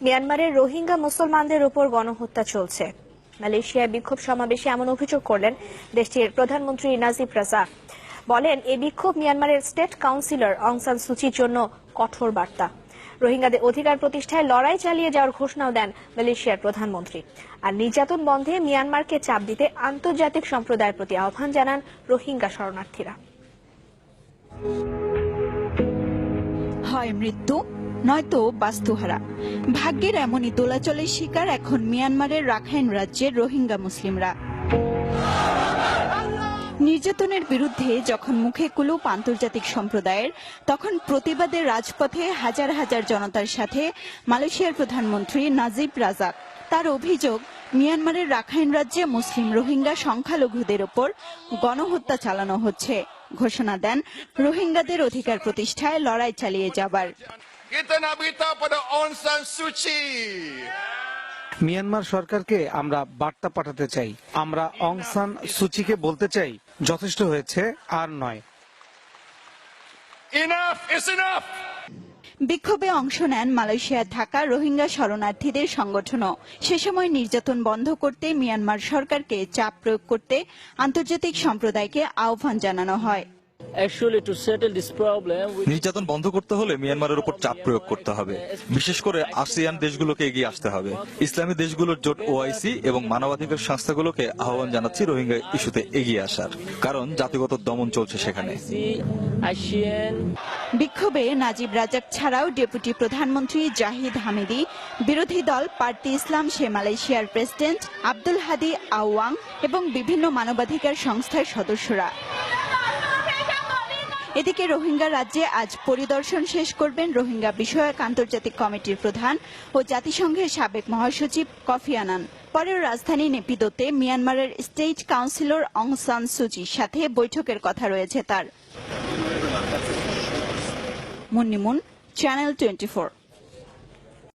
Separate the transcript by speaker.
Speaker 1: মিয়ানমারের রোহিঙ্গা মুসলমানদের উপর গণহত্যা চলছে। মালয়েশিয়ায় বিক্ষোভ সমাবেশে এমন অভিযোগ করলেন দেশটির প্রধানমন্ত্রী নাজিব রাজাক। বলেন, এই বিক্ষোভ মিয়ানমারের স্টেট কাউন্সিলর অং সান সুচির জন্য কঠোর বার্তা। রোহিঙ্গাদের অধিকার প্রতিষ্ঠায় লড়াই চালিয়ে যাওয়ার ঘোষণাও দেন মালয়েশিয়ার প্রধানমন্ত্রী। আর নির্যাতন বন্ধে মিয়ানমারকে চাপ দিতে আন্তর্জাতিক সম্প্রদায়ের প্রতি আহ্বান জানান রোহিঙ্গা শরণার্থীরা।
Speaker 2: হয় মৃত্যু নয়তো বাস্তুহারা, ভাগ্যের এমনই দোলাচলের শিকার এখন মিয়ানমারের রাখাইন রাজ্যের রোহিঙ্গা মুসলিমরা। নির্যাতনের বিরুদ্ধে যখন মুখে কুলুপ আন্তর্জাতিক সম্প্রদায়ের, তখন প্রতিবাদের রাজপথে হাজার হাজার জনতার সাথে মালয়েশিয়ার প্রধানমন্ত্রী নাজিব রাজাক। তার অভিযোগ, মিয়ানমারের রাখাইন রাজ্যে মুসলিম রোহিঙ্গা সংখ্যালঘুদের ওপর গণহত্যা চালানো হচ্ছে। ঘোষণা দেন রোহিঙ্গাদের অধিকার প্রতিষ্ঠায় লড়াই চালিয়ে যাবার।
Speaker 3: মিয়ানমার সরকারকে আমরা বার্তা পাঠাতে চাই। আমরা অং সান সুচিকে বলতে চাই, যথেষ্ট হয়েছে, আর নয়।
Speaker 2: বিক্ষোভে অংশ নেন মালয়েশিয়ায় থাকা রোহিঙ্গা শরণার্থীদের সংগঠনও। সে সময় নির্যাতন বন্ধ করতে মিয়ানমার সরকারকে চাপ প্রয়োগ করতে আন্তর্জাতিক সম্প্রদায়কে আহ্বান জানানো হয়।
Speaker 4: নির্যাতন বন্ধ করতে হলে মিয়ানমারের উপর চাপ প্রয়োগ করতে হবে। বিশেষ করে আসিয়ান দেশগুলোকে এগিয়ে আসতে হবে। ইসলামী দেশগুলোর জোট ওআইসি এবং মানবাধিকার সংস্থাগুলোকে আহ্বান জানাচ্ছি রোহিঙ্গা ইস্যুতে এগিয়ে আসার, কারণ জাতিগত দমন চলছে সেখানে।
Speaker 2: বিক্ষোভে নাজিব রাজাক ছাড়াও ডেপুটি প্রধানমন্ত্রী জাহিদ হামিদি, বিরোধী দল পার্টি ইসলাম সে মালয়েশিয়ার প্রেসিডেন্ট আব্দুল হাদি আওয়াং এবং বিভিন্ন মানবাধিকার সংস্থার সদস্যরা। এদিকে রোহিঙ্গা রাজ্যে আজ পরিদর্শন শেষ করবেন রোহিঙ্গা বিষয়ক আন্তর্জাতিক কমিটির প্রধান ও জাতিসংঘের সাবেক মহাসচিব কফি আনান। পরে রাজধানী নেপিদোতে মিয়ানমারের স্টেট কাউন্সিলর অং সান সুচির সাথে বৈঠকের কথা রয়েছে তার। মুন্নিমুন, চ্যানেল 24।